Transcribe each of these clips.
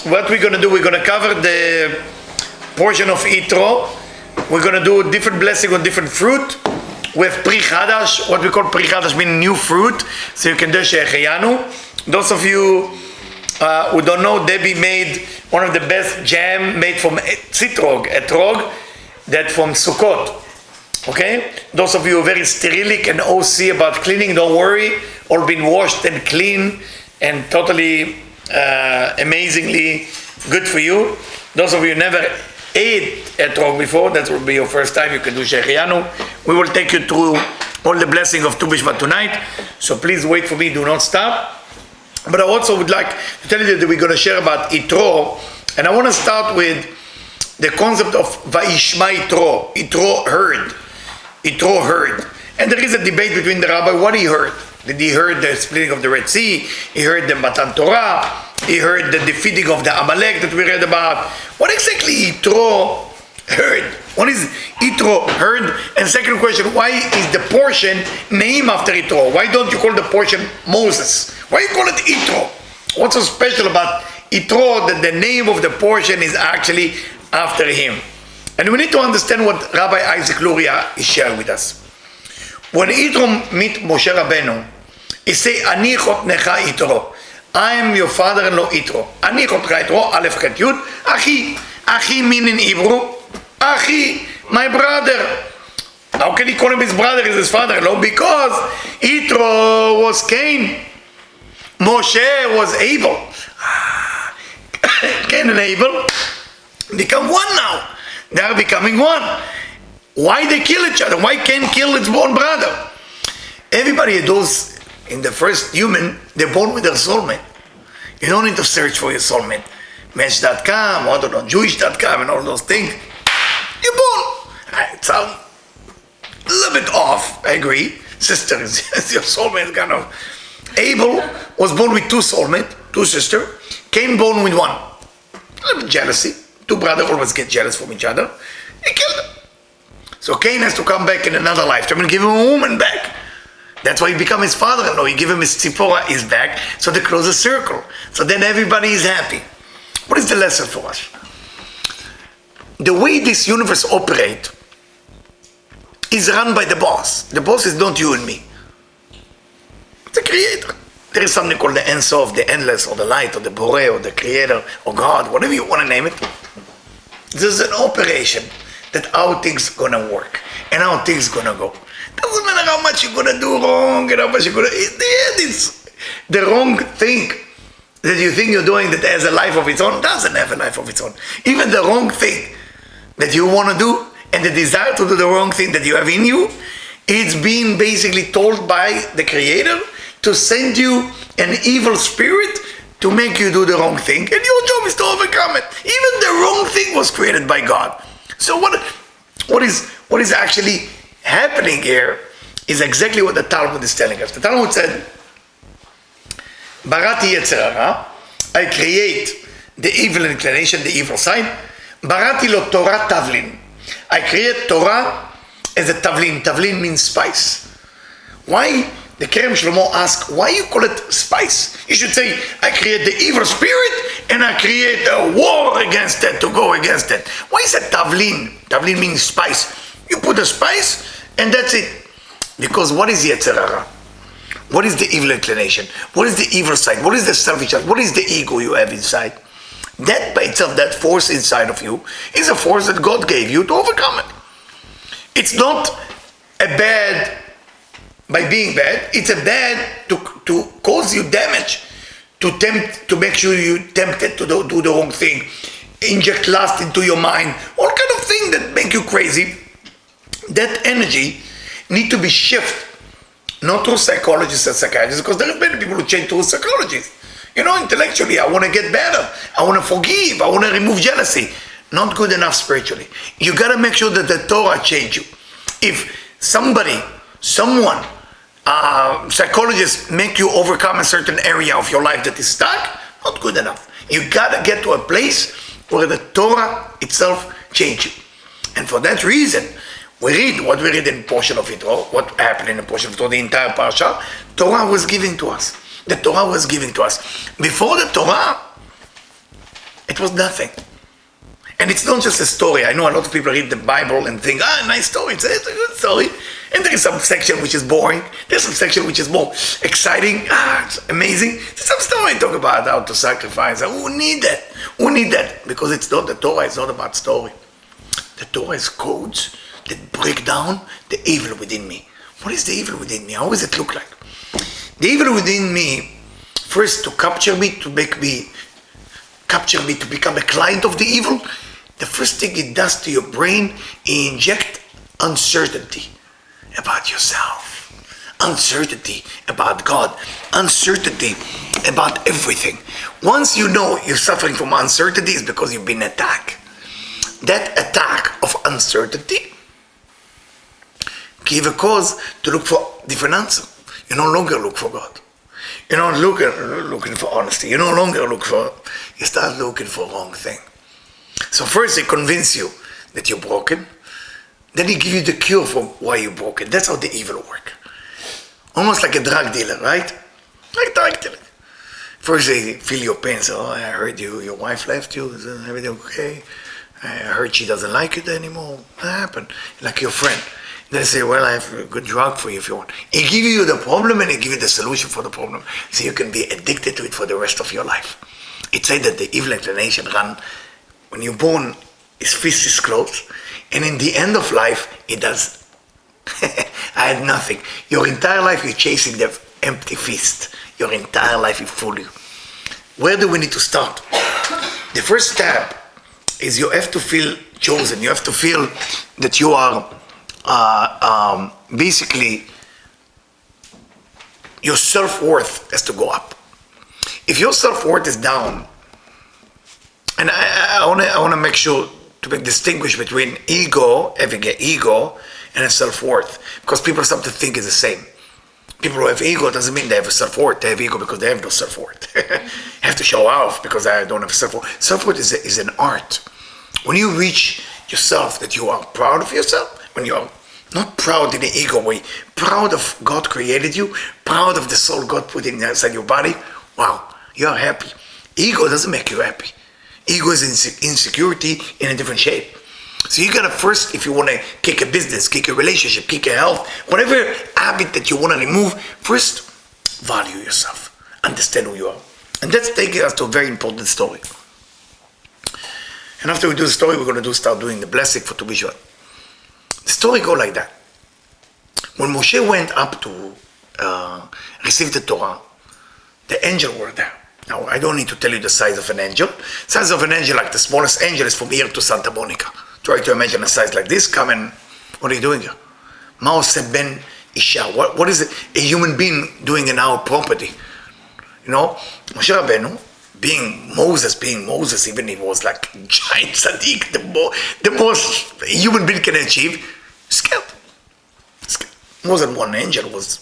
what we're going to do, we're going to cover the portion of Yitro. We're going to do different blessing on different fruit with Pri Chadash. What we call Pri Chadash means new fruit. So you can do Shehecheyanu. Those of you who don't know, Debbie made one of the best jam made from citrog, etrog, that from Sukkot. Okay? Those of you who are very sterilic and OC about cleaning, don't worry. All been washed and clean and totally amazingly good for you. Those of you who never ate etrog before, that will be your first time, you can do Shehecheyanu. We will take you through all the blessing of Tu B'Shvat tonight. So please wait for me, do not stop. But I also would like to tell you that we're going to share about Yitro. And I want to start with the concept of Vayishma Yitro. Yitro heard. Yitro heard. And there is a debate between the rabbi what he heard. Did he heard the splitting of the Red Sea? He heard the Matan Torah? He heard the defeating of the Amalek that we read about? What exactly Yitro heard? What is Yitro heard? And second question, why is the portion named after Yitro? Why don't you call the portion Moses? Why you call it Yitro? What's so special about Yitro that the name of the portion is actually after him? And we need to understand what Rabbi Isaac Luria is sharing with us. When Yitro meet Moshe Rabbeinu, he say, Ani chotnecha Yitro. I am your father-in-law Yitro. Ani chotnecha Yitro, Aleph Chet Yud. Achi. Achi mean in Hebrew, Achi, my brother. How can he call him his brother, is his father-in-law? Because Yitro was Cain. Moshe was Abel. Cain and Abel become one now. They are becoming one. Why they kill each other? Why Cain kill his born brother? Everybody those in the first human, they're born with their soulmate. You don't need to search for your soulmate. Match.com, I don't know, Jewish.com and all those things. You're born. It sounds a little bit off, I agree. Sister is your soulmate kind of. Abel was born with two soulmates, two sisters. Cain born with one. A little bit jealousy. Two brothers always get jealous from each other. He killed them. So Cain has to come back in another lifetime and give him a woman back. That's why he become his father-in-law. He give him his tzipora, his back, so they close a circle. So then everybody is happy. What is the lesson for us? The way this universe operates is run by the boss. The boss is not you and me. The creator. There is something called the Ein Sof, the endless, or the light, or the Borei, or the creator, or God, whatever you want to name it. This is an operation that how things gonna work and how things gonna go. Doesn't matter how much you're gonna do wrong and how much you're gonna. In the end, it's the wrong thing that you think you're doing that has a life of its own doesn't have a life of its own. Even the wrong thing that you want to do and the desire to do the wrong thing that you have in you, it's being basically told by the Creator to send you an evil spirit to make you do the wrong thing, and your job is to overcome it. Even the wrong thing was created by God. So what is actually happening here is exactly what the Talmud is telling us. The Talmud said, Barati Yetzer Hara, I create the evil inclination, the evil side. Barati lo Torah Tavlin. I create Torah as a Tavlin. Tavlin means spice. Why? The Kerem Shlomo asks, why you call it spice? You should say, I create the evil spirit and I create a war against it, to go against it. Why is it Tavlin? Tavlin means spice. You put a spice and that's it. Because what is Yetzer Hara? What is the evil inclination? What is the evil side? What is the selfish side? What is the ego you have inside? That by itself, that force inside of you, is a force that God gave you to overcome it. It's not a bad by being bad. It's a bad to cause you damage, to make sure you tempted to do the wrong thing, inject lust into your mind, all kind of things that make you crazy. That energy need to be shifted. Not through psychologists and psychiatrists, because there are many people who change through psychologists. You know, intellectually, I want to get better. I want to forgive. I want to remove jealousy. Not good enough spiritually. You got to make sure that the Torah change you. If someone, psychologists make you overcome a certain area of your life that is stuck, not good enough. You got to get to a place where the Torah itself change you. And for that reason, we read what we read in portion of Yitro, what happened in the portion of Yitro, the entire parsha. Torah was given to us. The Torah was given to us. Before the Torah, It was nothing. And it's not just a story. I know a lot of people read the Bible and think, nice story, it's a good story. And there is some section which is boring. There's some section which is more exciting. It's amazing. There's some story talk about how to sacrifice. Who need that? Who need that? Because it's not the Torah, it's not about story. The Torah is codes that break down the evil within me. What is the evil within me? How does it look like? The evil within me, first to capture me, to become a client of the evil. The first thing it does to your brain, it injects uncertainty about yourself, uncertainty about God, uncertainty about everything. Once you know you're suffering from uncertainty, it's because you've been attacked. That attack of uncertainty give a cause to look for different answer. You no longer look for God. You're not looking for honesty. You no longer you start looking for wrong thing. So first they convince you that you're broken, then they give you the cure for why you're broken. That's how the evil work. Almost like a drug dealer, right? Like a drug dealer. First they feel your pain, so I heard your wife left you, is everything okay? I heard she doesn't like it anymore. What happened? Like your friend. They say, well, I have a good drug for you if you want. He give you the problem and he give you the solution for the problem. So you can be addicted to it for the rest of your life. It said that the evil inclination run, when you're born, his fist is closed. And in the end of life, it does. I had nothing. Your entire life, you're chasing the empty fist. Your entire life, you fool you. Where do we need to start? The first step is you have to feel chosen. You have to feel that you are basically your self-worth has to go up. If your self-worth is down, and I want to make sure to distinguish between ego, having an ego, and a self-worth, because people sometimes think it's the same. People who have ego doesn't mean they have a self-worth. They have ego because they have no self-worth. Have to show off because I don't have a self-worth. Self-worth is an art. When you reach yourself, that you are proud of yourself, when you are not proud in the ego way, proud of God created you, proud of the soul God put inside your body, wow, you are happy. Ego doesn't make you happy. Ego is insecurity in a different shape. So you gotta first, if you wanna kick a business, kick a relationship, kick a health, whatever habit that you wanna remove, first value yourself, understand who you are. And that's taking us to a very important story. And after we do the story, we're gonna start doing the blessing for Tu B'Shvat. The story goes like that. When Moshe went up to receive the Torah, the angel were there. Now, I don't need to tell you the size of an angel. Size of an angel, like the smallest angel, is from here to Santa Monica. Try to imagine a size like this. Come and, what are you doing here? Ma'ose ben Isha. What is a human being doing in our property? You know, Moshe Rabbeinu, being Moses, even if he was like giant tzaddik, the most a human being can achieve, scared. More than one angel was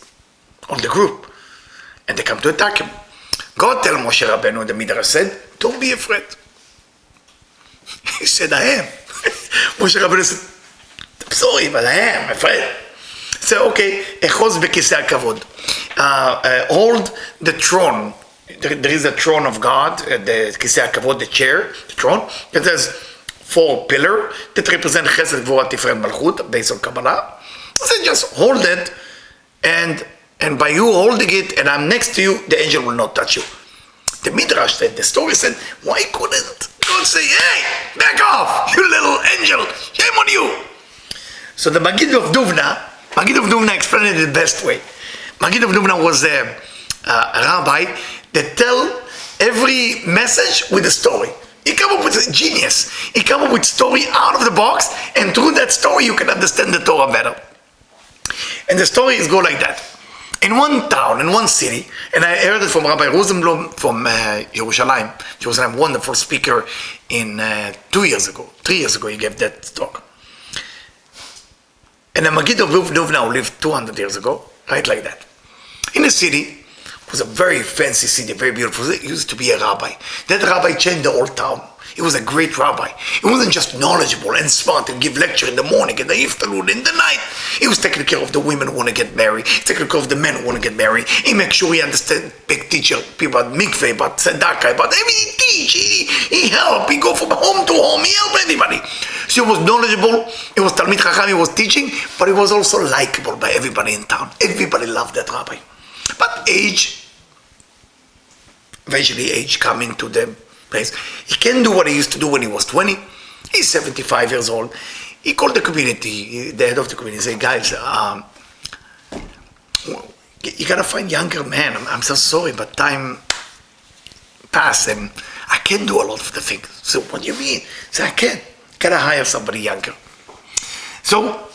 on the group, and they come to attack him. God tell Moshe Rabbeinu, the Midrash said, don't be afraid. He said, I am. Moshe Rabbeinu said, I'm sorry, but I am afraid. He said, okay, echos bekisei hakavod. Hold the throne. There is a throne of God, the kisei hakavod, the chair, the throne. It has 4 pillars that represent Chesed, Gvura, Tiferet, Malchut, based on Kabbalah. So just hold it, and by you holding it, and I'm next to you, the angel will not touch you. The Midrash said, the story said, why couldn't God say, hey, back off, you little angel, shame on you. So the Maggid of Duvna explained it the best way. Maggid of Duvna was a rabbi that tell every message with a story. He come up with a genius. He come up with story out of the box, and through that story you can understand the Torah better. And the story is go like that. In one town, in one city, and I heard it from Rabbi Rosenblum from Jerusalem. Jerusalem, wonderful speaker in 3 years ago, he gave that talk. And the Maggid of Duvna who lived 200 years ago, right like that. In the city, it was a very fancy city, very beautiful. He used to be a rabbi. That rabbi changed the whole town. He was a great rabbi. He wasn't just knowledgeable and smart and give lecture in the morning, in the afternoon, in the night. He was taking care of the women who want to get married, taking care of the men who want to get married. He makes sure he understands, big teacher, people about mikveh, about tzedakah, about everything. He teach, he help, he go from home to home, he help everybody. So he was knowledgeable, he was Talmid Chacham, he was teaching, but he was also likable by everybody in town. Everybody loved that rabbi. But age, eventually age coming to the place. He can't do what he used to do when he was 20. He's 75 years old. He called the community, the head of the community, said, guys, you gotta find younger men. I'm so sorry, but time passed and I can't do a lot of the things. So what do you mean? I said, I can't. Gotta hire somebody younger. So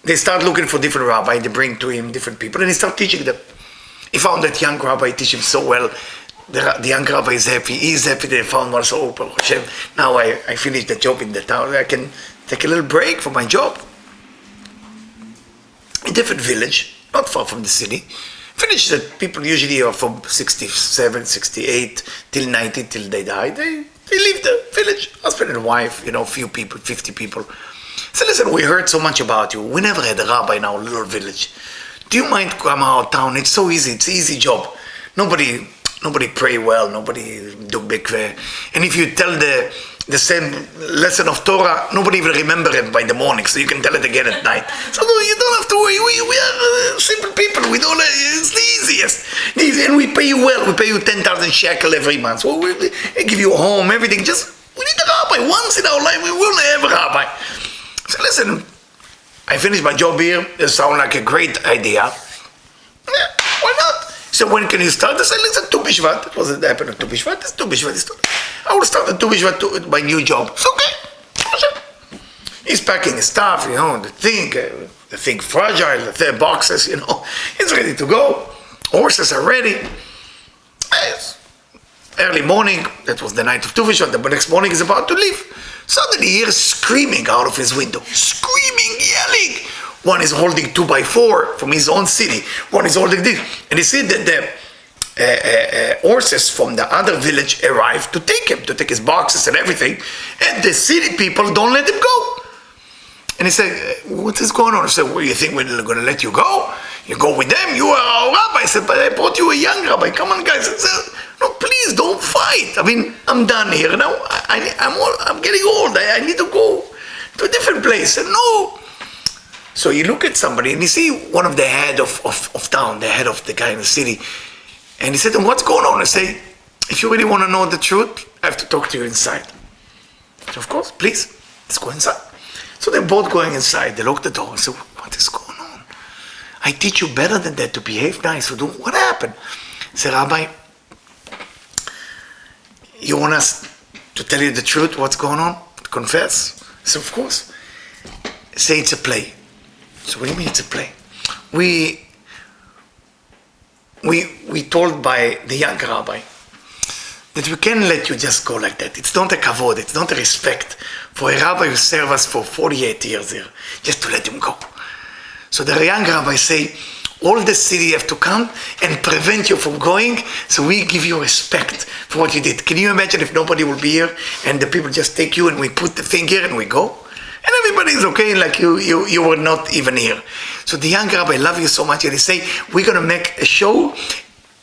they start looking for different rabbis. They bring to him different people and he start teaching them. He found that young rabbi teach him so well. The young rabbi is happy. He's happy they found one. So, Baruch Hashem, now I finished the job in the town. I can take a little break from my job. A different village, not far from the city. Village that people usually are from 67, 68, till 90, till they die. They leave the village, husband and wife, a few people, 50 people. So listen, we heard so much about you. We never had a rabbi in our little village. Do you mind come out town? It's so easy. It's an easy job. Nobody pray well. Nobody do mikveh. And if you tell the same lesson of Torah, nobody will remember it by the morning, so you can tell it again at night. So no, you don't have to worry. We are simple people. We don't. It's the easiest. And we pay you well. We pay you 10,000 shekel every month. So we give you a home, everything. Just we need a rabbi once in our life. We will have a rabbi. So listen. I finished my job here. It sounds like a great idea. Yeah, why not? So when can you start? I said, listen, Tu B'Shvat. It wasn't happening on Tu B'Shvat. It's Tu B'Shvat. I will start at Tu B'Shvat my new job. It's okay. He's packing his stuff, the thing fragile, the third boxes, He's ready to go. Horses are ready. Yes. Early morning, that was the night of Tu B'Shvat. The next morning he's about to leave. Suddenly he hears screaming out of his window. Screaming, yelling. One is holding 2x4 from his own city. One is holding this. And he said that the horses from the other village arrived to take him, to take his boxes and everything. And the city people don't let him go. And he said, what is going on? I said, well, you think we're going to let you go? You go with them? You are our rabbi. I said, but I brought you a young rabbi. Come on, guys. I said, no, please, don't fight. I mean, I'm done here. Now I'm getting old. I need to go to a different place. And no. So you look at somebody and you see one of the head of town, the head of the guy in the city. And he said, what's going on? I say, if you really want to know the truth, I have to talk to you inside. So of course, please, let's go inside. So they're both going inside. They lock the door and say, what is going on? I teach you better than that, to behave nice. What happened? I said, Rabbi, you want us to tell you the truth, what's going on? Confess? I said, of course. Say it's a play. So what do you mean it's a play? We told by the young rabbi that we can't let you just go like that. It's not a kavod, it's not a respect for a rabbi who served us for 48 years here, just to let him go. So the young rabbi say, all the city have to come and prevent you from going, so we give you respect for what you did. Can you imagine if nobody will be here and the people just take you and we put the thing here and we go? And everybody's okay, like you were not even here. So the young rabbi, love you so much, and he say, we're going to make a show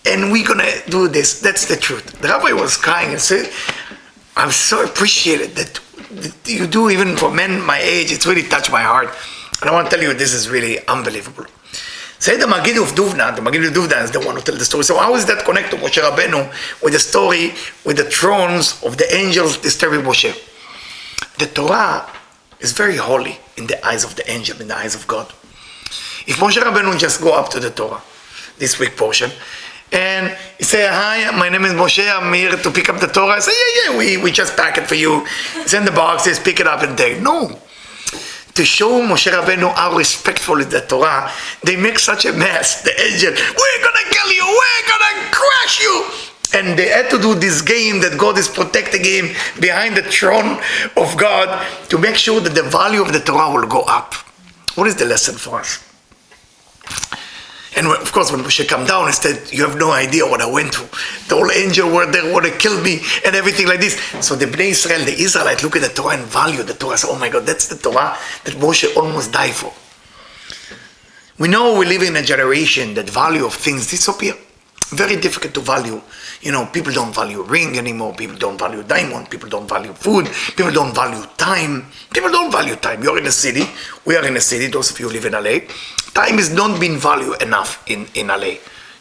and we're going to do this. That's the truth. The rabbi was crying and said, I'm so appreciated that you do, even for men my age. It's really touched my heart. And I want to tell you, this is really unbelievable. Say the Magid of Duvna is the one who tells the story. So how is that connected to Moshe Rabbeinu with the story, with the thrones of the angels disturbing Moshe? The Torah is very holy in the eyes of the angel, in the eyes of God. If Moshe Rabbeinu just go up to the Torah, this week portion, and he say, hi, my name is Moshe, I'm here to pick up the Torah. I say, yeah, we just pack it for you. Send the boxes, pick it up and take. No. To show Moshe Rabbeinu how respectful is the Torah, they make such a mess. The angel, we're going to kill you, we're going to crush you. And they had to do this game that God is protecting him behind the throne of God to make sure that the value of the Torah will go up. What is the lesson for us? And of course, when Moshe come down, he said, you have no idea what I went through. The whole angel were there, want to kill me, and everything like this. So the Bnei Israel, the Israelites, look at the Torah and value the Torah. So, oh my God, that's the Torah that Moshe almost died for. We know we live in a generation that value of things disappear. Very difficult to value. You know, people don't value ring anymore. People don't value diamond. People don't value food. People don't value time. People don't value time. You're in a city. We are in a city. Those of you who live in LA. Time is not being valued enough in LA.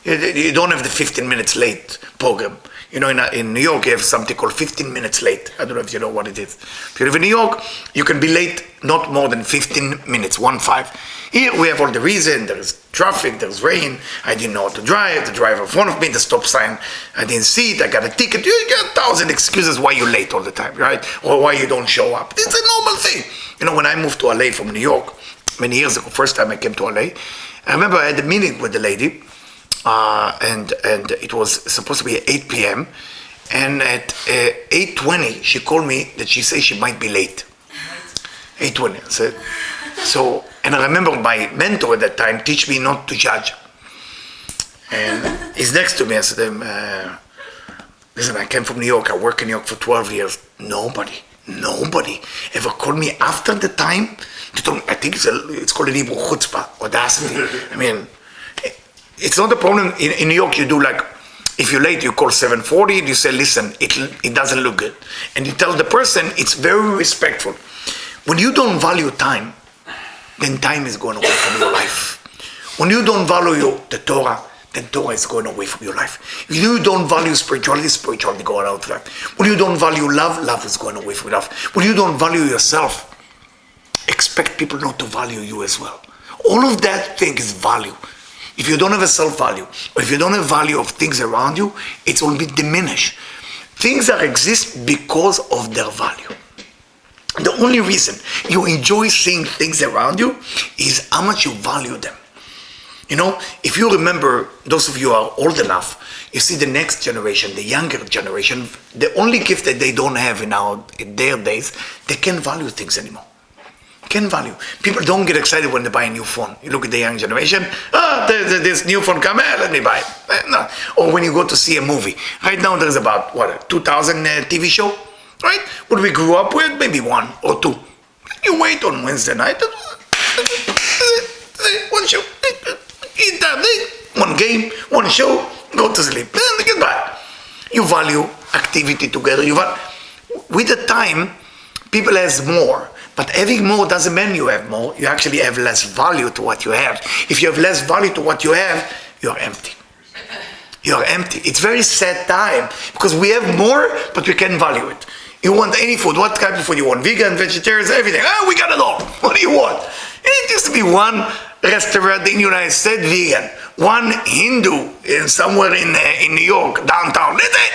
You don't have the 15 minutes late program. You know, in New York, you have something called 15 minutes late. I don't know if you know what it is. If you live in New York, you can be late not more than 15 minutes, 1-5. Here we have all the reason. There's traffic, there's rain. I didn't know how to drive. The driver in front of me, the stop sign, I didn't see it. I got a ticket. You get 1,000 excuses why you're late all the time, right? Or why you don't show up. It's a normal thing. You know, when I moved to LA from New York, many years ago, first time I came to LA, I remember I had a meeting with the lady, and it was supposed to be at 8 p.m. And at 8:20, she called me that she said she might be late. 8:20, I said. So, and I remember my mentor at that time teach me not to judge. And he's next to me. I said, listen, I came from New York. I worked in New York for 12 years. Nobody ever called me after the time to tell me. I think it's called in Hebrew chutzpah, audacity. I mean, it's not a problem. In New York, you do like, if you're late, you call 7:40 and you say, listen, it doesn't look good. And you tell the person, it's very respectful. When you don't value time, then time is going away from your life. When you don't value the Torah, then Torah is going away from your life. If you don't value spirituality, spirituality going out of life. When you don't value love, love is going away from your life. When you don't value yourself, expect people not to value you as well. All of that thing is value. If you don't have a self-value, or if you don't have value of things around you, it will be diminished. Things that exist because of their value. The only reason you enjoy seeing things around you is how much you value them. You know, if you remember, those of you who are old enough, you see the next generation, the younger generation, the only gift that they don't have in their days, they can't value things anymore. Can't value. People don't get excited when they buy a new phone. You look at the young generation, there's this new phone come, let me buy it. No. Or when you go to see a movie. Right now there's about, 2,000 TV show? Right? What we grew up with, maybe 1 or 2. You wait on Wednesday night, one show, eat that, one game, one show, go to sleep, and goodbye. You value activity together. With the time, people has more. But having more doesn't mean you have more. You actually have less value to what you have. If you have less value to what you have, you're empty. You're empty. It's very sad time because we have more, but we can't value it. You want any food. What type of food you want? Vegan, vegetarian, everything. We got it all. What do you want? And it used to be one restaurant in the United States, vegan. One Hindu somewhere in New York, downtown. That's it.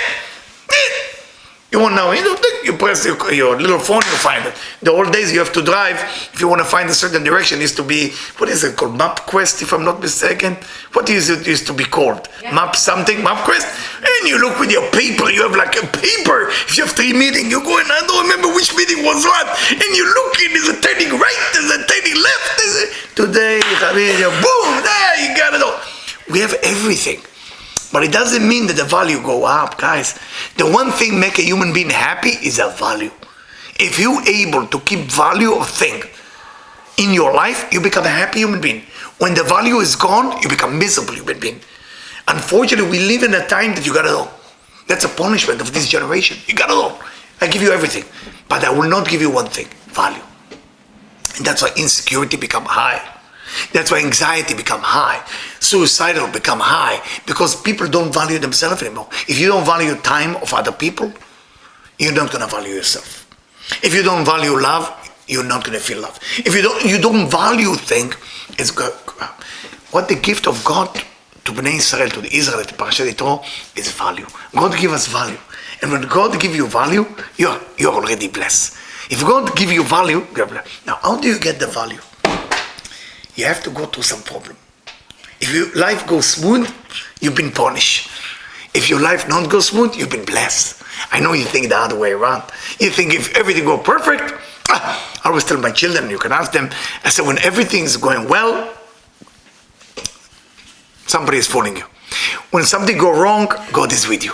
You want now, you press your little phone, you find it. The old days you have to drive, if you want to find a certain direction, it used to be, what is it called, MapQuest, if I'm not mistaken? What is it used to be called? Yeah. MapQuest? And you look with your paper, you have like a paper. If you have 3 meetings, you go and I don't remember which meeting was what. And you look in, there's a turning right, there's a turning left. Today, boom, there, you got it all. We have everything. But it doesn't mean that the value go up, guys. The one thing make a human being happy is a value. If you're able to keep value of thing in your life, you become a happy human being. When the value is gone, you become miserable human being. Unfortunately, we live in a time that you got it all. That's a punishment of this generation. You got it all. I give you everything. But I will not give you one thing, value. And that's why insecurity become high. That's why anxiety become high. Suicidal become high. Because people don't value themselves anymore. If you don't value time of other people, you're not going to value yourself. If you don't value love, you're not going to feel love. If you don't value things, it's good. What the gift of God to Bnei Israel, to the Israel, to Parashat Yitro, is value. God give us value. And when God give you value, you're already blessed. If God give you value, you're blessed. Now, how do you get the value? You have to go through some problem. If your life goes smooth, you've been punished. If your life not go smooth, you've been blessed. I know you think the other way around. You think if everything go perfect, I always tell my children, you can ask them, I said, when everything is going well, somebody is fooling you. When something go wrong, God is with you.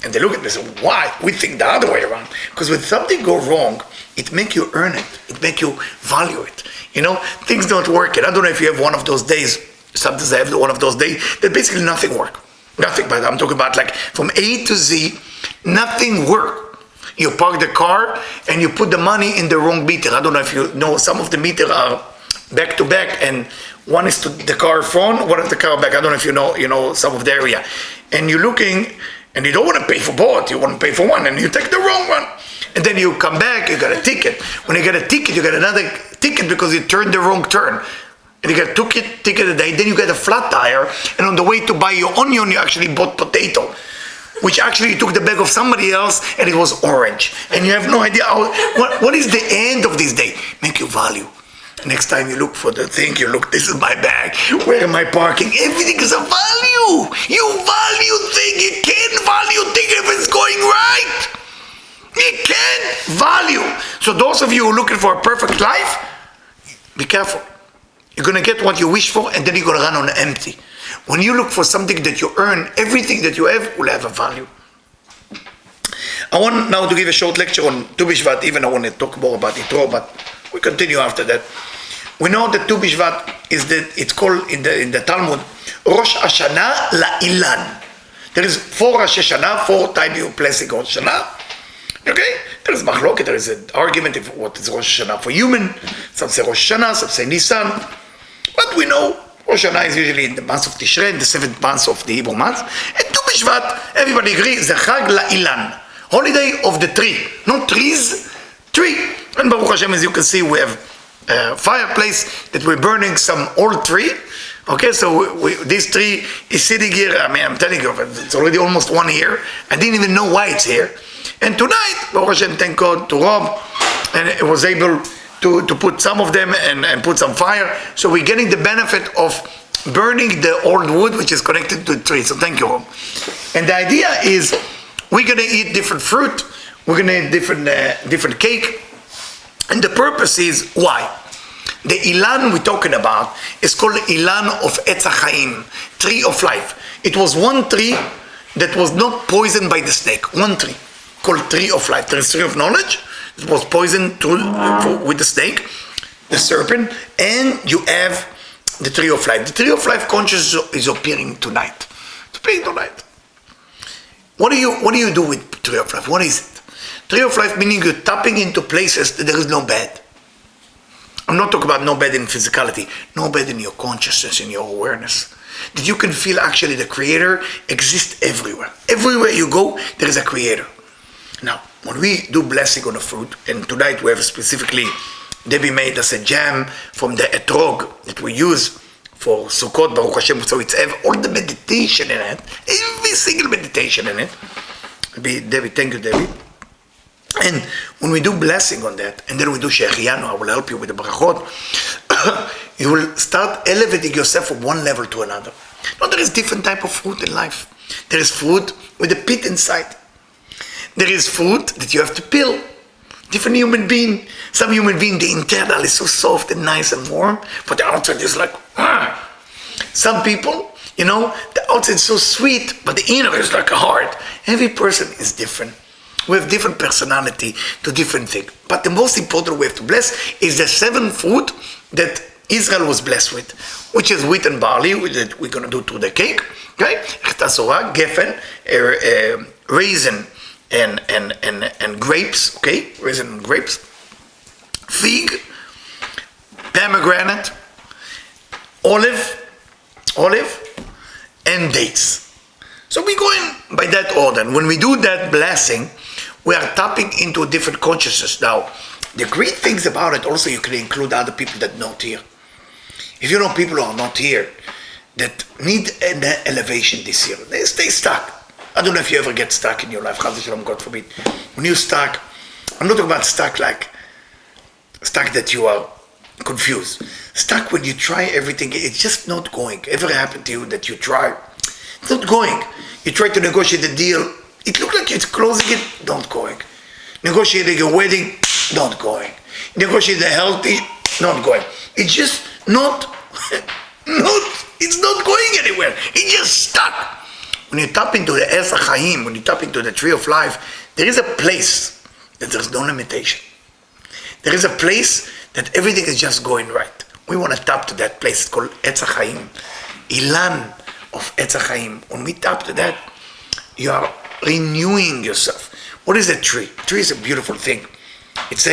And they look at me and say, why? We think the other way around. Because when something go wrong, it make you earn it. It make you value it. You know, things don't work. And I don't know if you have one of those days. Sometimes I have one of those days that basically nothing work. Nothing, but I'm talking about like from A to Z, nothing work. You park the car and you put the money in the wrong meter. I don't know if you know, some of the meters are back to back, and one is to the car front, one is the car back. I don't know if you know some of the area. And you're looking, and you don't want to pay for both, you want to pay for one, and you take the wrong one. And then you come back, you got a ticket. When you get a ticket, you get another ticket because you turned the wrong turn. And you get a ticket a day, then you get a flat tire, and on the way to buy your onion, you actually bought potato, which actually you took the bag of somebody else, and it was orange. And you have no idea what is the end of this day. Make you value. Next time you look for the thing, you look, this is my bag, where am I parking? Everything is a value. You value things. You can't value things if it's going right. You can't value. So those of you who are looking for a perfect life, be careful. You're going to get what you wish for, and then you're going to run on empty. When you look for something that you earn, everything that you have will have a value. I want now to give a short lecture on Tu B'Shvat, even I want to talk more about Yitro, but we continue after that. We know that Tu B'Shvat it's called in the Talmud, Rosh Hashanah La'ilan. There is 4 Rosh Hashanah, 4 times you blessing Rosh Hashanah. Okay? There is machloket, there is an argument of what is Rosh Hashanah for human. Some say Rosh Hashanah, some say Nisan. But we know Rosh Hashanah is usually in the month of Tishrei, the 7th month of the Hebrew month. And Tu B'Shvat, everybody agrees, is the Chag La'ilan, holiday of the tree. Not trees, tree. And Baruch Hashem, as you can see, we have a fireplace that we're burning some old tree. Okay, so this tree is sitting here. I mean, I'm telling you, it's already almost 1 year. I didn't even know why it's here. And tonight, Baruch Hashem, thank God to Rob, and it was able to put some of them and put some fire. So we're getting the benefit of burning the old wood, which is connected to the tree. So thank you, Rob. And the idea is we're going to eat different fruit. We're going to eat different cake. And the purpose is why? The Ilan we're talking about is called Ilan of Etz HaChaim, tree of life. It was one tree that was not poisoned by the snake. One tree called tree of life. There is tree of knowledge. It was poisoned with the snake, the serpent, and you have the tree of life. The tree of life consciousness is appearing tonight. It's appearing tonight. What do you do with tree of life? What is it? Tree of life meaning you're tapping into places that there is no bad. I'm not talking about no bad in physicality, no bad in your consciousness, in your awareness. That you can feel actually the Creator exists everywhere. Everywhere you go, there is a Creator. Now, when we do blessing on a fruit, and tonight we have specifically, Debbie made us a jam from the etrog that we use for Sukkot, Baruch Hashem, so it's have all the meditation in it, every single meditation in it. Debbie, thank you, Debbie. And when we do blessing on that, and then we do Shechianu, I will help you with the brachot, you will start elevating yourself from one level to another. Now there is different type of fruit in life. There is fruit with a pit inside. There is fruit that you have to peel. Different human being. Some human being, the internal is so soft and nice and warm, but the outside is like, ah. Some people, the outside is so sweet, but the inner is like a heart. Every person is different. We have different personality to different things. But the most important we have to bless is the 7 fruit that Israel was blessed with, which is wheat and barley, that we're going to do through the cake. Okay? Geffen, raisin, and grapes, okay? Raisin and grapes. Fig, pomegranate, olive, and dates. So we go in by that order. And when we do that blessing, we are tapping into a different consciousness. Now, the great things about it, also you can include other people that are not here. If you know people who are not here, that need an elevation this year, they stay stuck. I don't know if you ever get stuck in your life, God forbid. When you're stuck, I'm not talking about stuck like, stuck that you are confused. Stuck when you try everything, it's just not going. Ever happened to you that you try? It's not going. You try to negotiate a deal, it looks like it's closing it, not going. Negotiating a wedding, not going. Negotiating a healthy, not going. It's just not It's not going anywhere. It's just stuck. When you tap into the Etz HaChaim, when you tap into the tree of life, there is a place that there's no limitation. There is a place that everything is just going right. We want to tap to that place. It's called Etz HaChaim. Ilan of Etz HaChaim. When we tap to that, you are renewing yourself. What is a tree? A tree is a beautiful thing. It's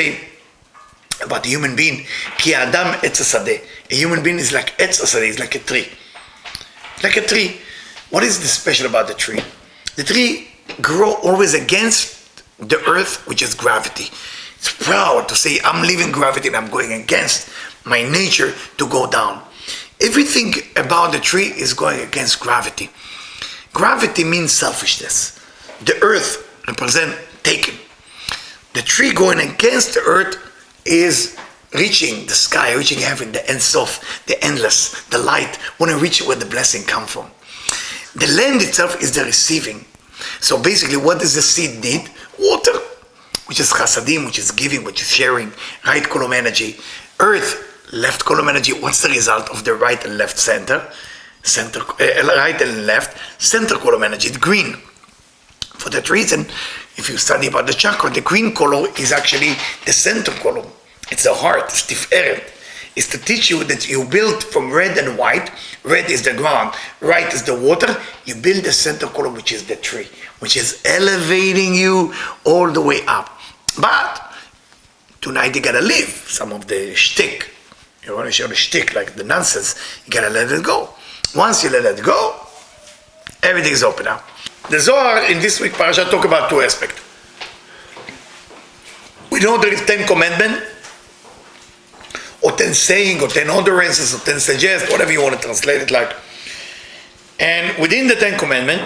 about the human being. Ki Adam Etz HaSadeh. A human being is like Etz HaSadeh, is like a tree. Like a tree. What is the special about the tree? The tree grows always against the earth, which is gravity. It's proud to say, I'm leaving gravity and I'm going against my nature to go down. Everything about the tree is going against gravity. Gravity means selfishness. The earth represents taking. The tree going against the earth is reaching the sky, reaching heaven, the Ein Sof, the endless, the light. Want to reach where the blessing comes from. The land itself is the receiving. So basically, what does the seed need? Water, which is chasadim, which is giving, which is sharing, right column energy. Earth, left column energy. What's the result of the right and left center? Right and left, center column energy, it's green. For that reason, if you study about the chakra, the green color is actually the center column. It's the heart, it's tiferet. It's to teach you that you build from red and white. Red is the ground, right is the water. You build the center column, which is the tree, which is elevating you all the way up. But tonight you gotta leave some of the shtick. You want to show the shtick, like the nonsense. You gotta let it go. Once you let it go, everything is open up. The Zohar in this week parasha talk about two aspects. We know there is 10 commandments, or 10 saying, or 10 utterances, or 10 suggest, whatever you want to translate it like. And within the 10 commandments,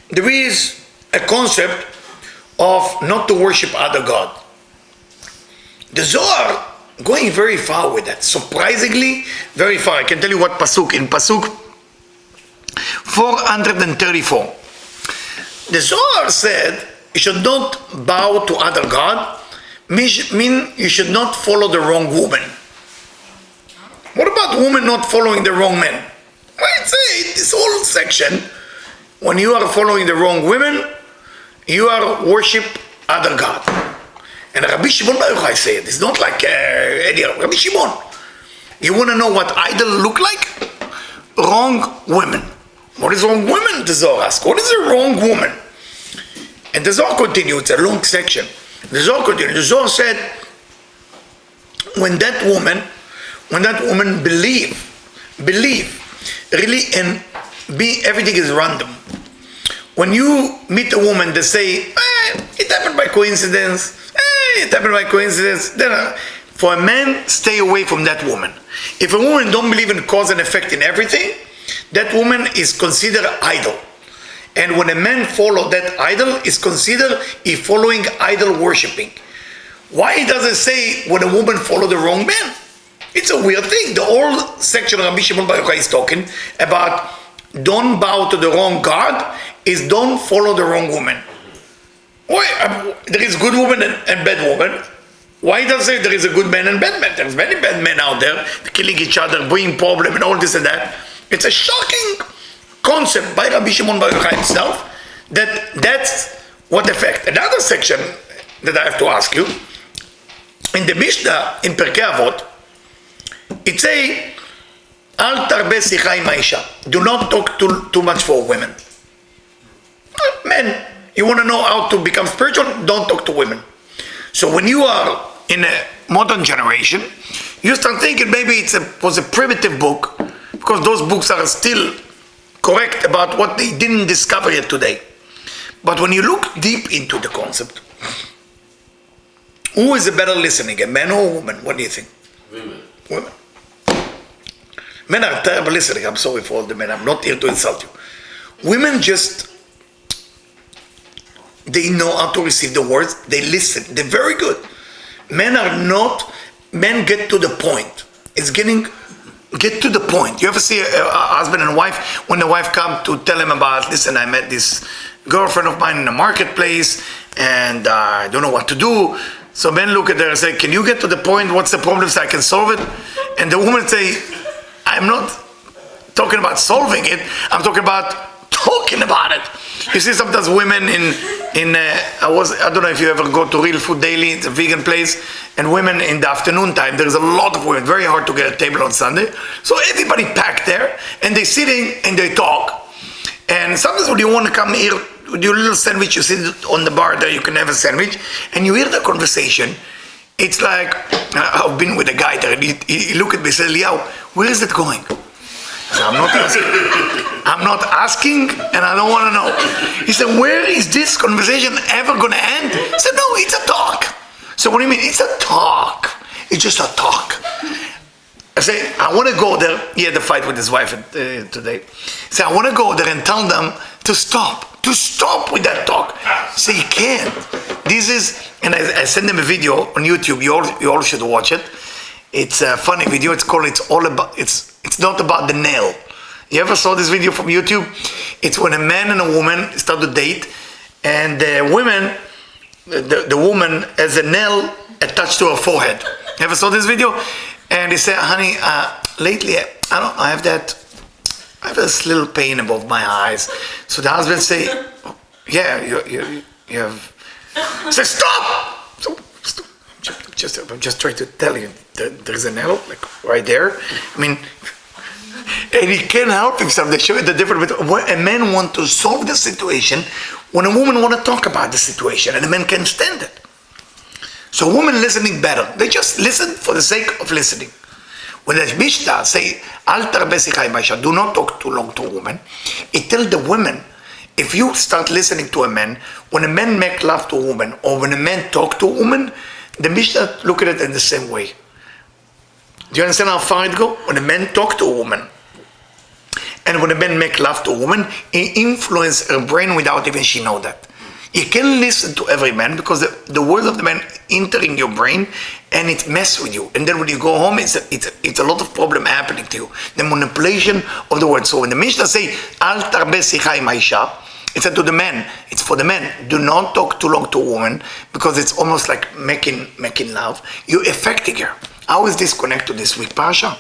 there is a concept of not to worship other God. The Zohar going very far with that, surprisingly very far. I can tell you what pasuk, in pasuk 434. The Zohar said you should not bow to other God, mean you should not follow the wrong woman. What about women not following the wrong men? I'd say this whole section, when you are following the wrong women, you are worship other God. And Rabbi Shimon Bar Yochai say it. It's not like Rabbi Shimon. You want to know what idol look like? Wrong women. What is wrong women? The Zohar asks. What is a wrong woman? And the Zohar continues. It's a long section. The Zohar continues. The Zohar said, when that woman believe, really, and everything is random. When you meet a woman, they say, it happened by coincidence. Then for a man, stay away from that woman. If a woman don't believe in cause and effect in everything, that woman is considered idol. And when a man follow that idol, is considered he following idol worshipping. Why does it say when a woman follow the wrong man? It's a weird thing. The whole section of Rabbi Shimon Bar Yochai is talking about don't bow to the wrong God, is don't follow the wrong woman. Why? There is good woman and bad woman. Why does it say there is a good man and bad man? There's many bad men out there killing each other, bringing problem and all this and that. It's a shocking concept by Rabbi Shimon Bar Yochai himself that's what effect. Another section that I have to ask you, in the Mishnah, in Pirkei Avot, it says, Al tarbe sicha im ha'isha. Do not talk too much for women. Men, you want to know how to become spiritual? Don't talk to women. So when you are in a modern generation, you start thinking maybe it was a primitive book, because those books are still correct about what they didn't discover yet today. But when you look deep into the concept, who is a better listening, a man or a woman? What do you think? Women. Men are terrible listening. I'm sorry for all the men. I'm not here to insult you. Women just, they know how to receive the words. They listen. They're very good. Men are not. Men get to the point. It's get to the point. You ever see a husband and wife, when the wife come to tell him about, listen, I met this girlfriend of mine in the marketplace and I don't know what to do. So men look at her and say, can you get to the point? What's the problem so I can solve it? And the woman say, I'm not talking about solving it. I'm talking about talking about it. You see, sometimes women I don't know if you ever go to Real Food Daily, it's a vegan place, and women in the afternoon time, there's a lot of women, very hard to get a table on Sunday. So everybody packed there, and they're sitting and they talk. And sometimes when you want to come here with your little sandwich, you sit on the bar there, you can have a sandwich, and you hear the conversation. It's like, I've been with a guy there, and he looked at me and said, Eliyahu, where is it going? So I'm not asking, and I don't want to know. He said, where is this conversation ever going to end? I said, no, it's a talk. So what do you mean? It's a talk. It's just a talk. I say, I want to go there. He had a fight with his wife today. He said, I want to go there and tell them to stop with that talk. Say, you can't. This is, and I send them a video on YouTube. You all should watch it. It's a funny video. It's called It's Not About the Nail. You ever saw this video from YouTube? It's when a man and a woman start to date, and the woman has a nail attached to her forehead. You ever saw this video? And he said, honey, lately I have this little pain above my eyes. So the husband say, oh, yeah, you have. Say, stop! Stop. I'm just trying to tell you that there's a nail like right there. I mean, and he can't help himself. They show you the difference. A man wants to solve the situation when a woman wants to talk about the situation, and a man can't stand it. So a woman listening better. They just listen for the sake of listening. When the Mishnah say, Al tarbe sicha im ha'isha, do not talk too long to a woman, it tells the women, if you start listening to a man, when a man make love to a woman, or when a man talk to a woman, the Mishnah look at it in the same way. Do you understand how far it go? When a man talk to a woman, and when a man make love to a woman, he influence her brain without even she know that. You can listen to every man because the words of the man enter in your brain and it mess with you. And then when you go home, it's a lot of problem happening to you. The manipulation of the words. So when the Mishnah say, Al tarbe sicha im ha'isha, it said to the man, it's for the man, do not talk too long to a woman because it's almost like making love. You're affecting her. How is this connect to this week parasha?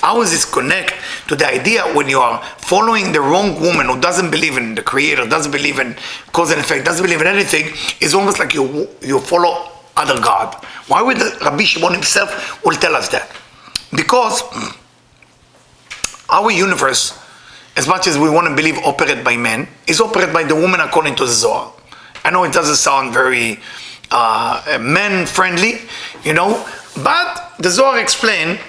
How is this connect to the idea when you are following the wrong woman who doesn't believe in the Creator, doesn't believe in cause and effect, doesn't believe in anything? It's almost like you follow other God. Why would Rabbi Shimon himself will tell us that? Because our universe, as much as we want to believe operated by men, is operated by the woman according to the Zohar. I know it doesn't sound very man-friendly, but the Zohar explains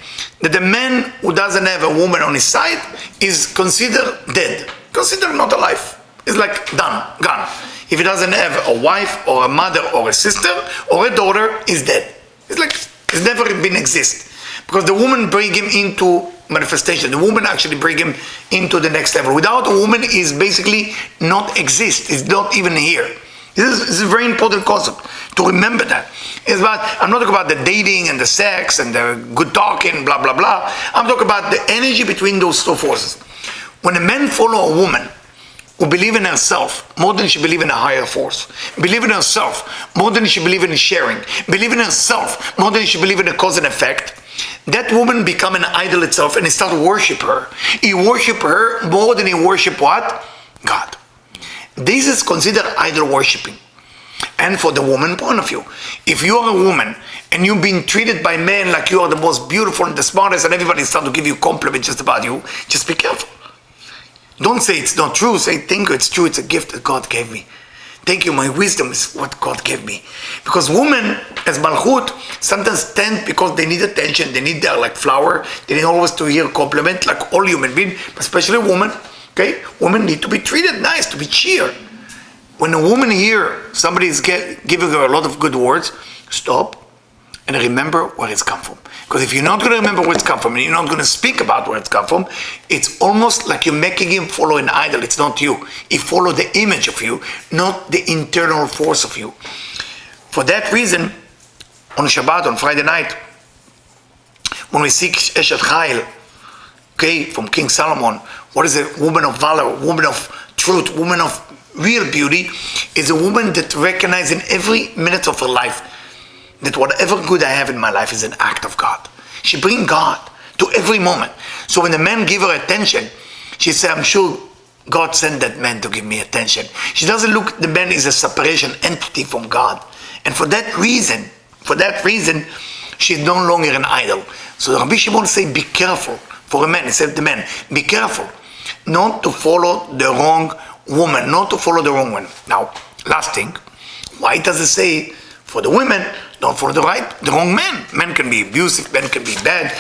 that the man who doesn't have a woman on his side is considered dead, considered not alive. It's like done, gone. If he doesn't have a wife or a mother or a sister or a daughter, he's dead. It's like it's never been exist. Because the woman bring him into manifestation. The woman actually bring him into the next level. Without a woman, he's basically not exist. He's not even here. This is a very important concept to remember that. I'm not talking about the dating and the sex and the good talking, blah, blah, blah. I'm talking about the energy between those two forces. When a man follow a woman who believe in herself more than she believe in a higher force, believe in herself more than she believe in sharing, believe in herself more than she believe in a cause and effect, that woman become an idol itself and he start to worship her. He worship her more than he worship what? God. This is considered idol worshipping. And for the woman point of view, if you are a woman and you've been treated by men like you are the most beautiful and the smartest and everybody starts to give you compliments just about you, just be careful. Don't say it's not true. Say, thank you, it's true. It's a gift that God gave me. Thank you, my wisdom is what God gave me. Because women, as Malchut, sometimes tend because they need attention. They need their like flower. They need always to hear compliment like all human beings, especially women. Okay, women need to be treated nice, to be cheered. When a woman hear somebody is giving her a lot of good words, stop and remember where it's come from. Because if you're not going to remember where it's come from and you're not going to speak about where it's come from, it's almost like you're making him follow an idol. It's not you. He follow the image of you, not the internal force of you. For that reason, on Shabbat, on Friday night, when we seek Eshet Chayil, okay, from King Solomon, what is a woman of valor, woman of truth, woman of real beauty, is a woman that recognizes in every minute of her life that whatever good I have in my life is an act of God. She brings God. to every moment. So when the man give her attention, she said, I'm sure God sent that man to give me attention. She doesn't look, the man is a separation entity from God. And for that reason, she's no longer an idol. So Rabbi Shimon say, be careful. For a man, he said the man, be careful not to follow the wrong woman, not to follow the wrong one. Now, last thing, why does it say for the women, don't follow the wrong man? Men can be abusive, men can be bad.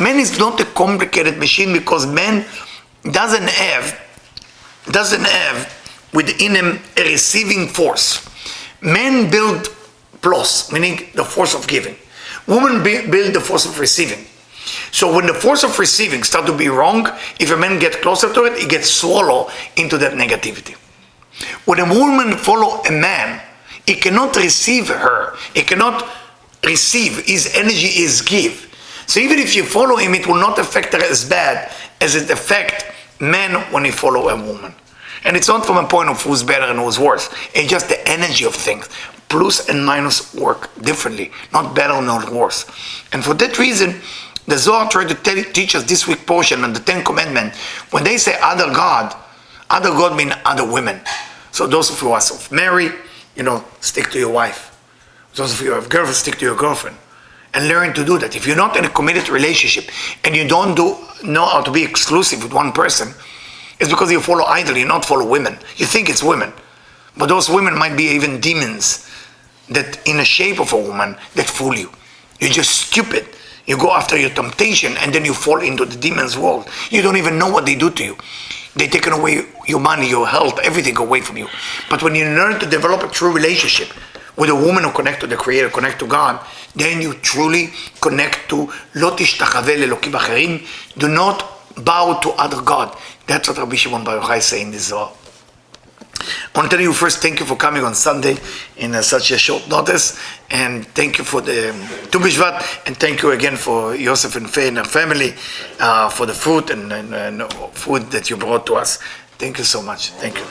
Man is not a complicated machine because man doesn't have within him a receiving force. Men build plus, meaning the force of giving. Women build the force of receiving. So when the force of receiving starts to be wrong, if a man gets closer to it, he gets swallowed into that negativity. When a woman follows a man, he cannot receive her. He cannot receive. His energy is give. So even if you follow him, it will not affect her as bad as it affects men when he follow a woman. And it's not from a point of who's better and who's worse. It's just the energy of things. Plus and minus work differently. Not better, not worse. And for that reason, the Zohar tried to teach us this week portion on the 10 Commandments. When they say other God means other women. So those of you who are self-married, stick to your wife. Those of you who have girlfriends, stick to your girlfriend. And learn to do that. If you're not in a committed relationship and you don't know how to be exclusive with one person, it's because you follow idol, you not follow women. You think it's women. But those women might be even demons that in the shape of a woman that fool you. You're just stupid. You go after your temptation and then you fall into the demon's world. You don't even know what they do to you. They take away your money, your health, everything away from you. But when you learn to develop a true relationship with a woman who connects to the Creator, connect to God, then you truly connect to Lo tishtachave lelokim acherim. Do not bow to other God. That's what Rabbi Shimon Bar Yochai say in this Zohar. I want to tell you first, thank you for coming on Sunday in such a short notice, and thank you for the Tu B'Shvat, and thank you again for Yosef and Faye and her family for the food and food that you brought to us. Thank you so much. Thank you.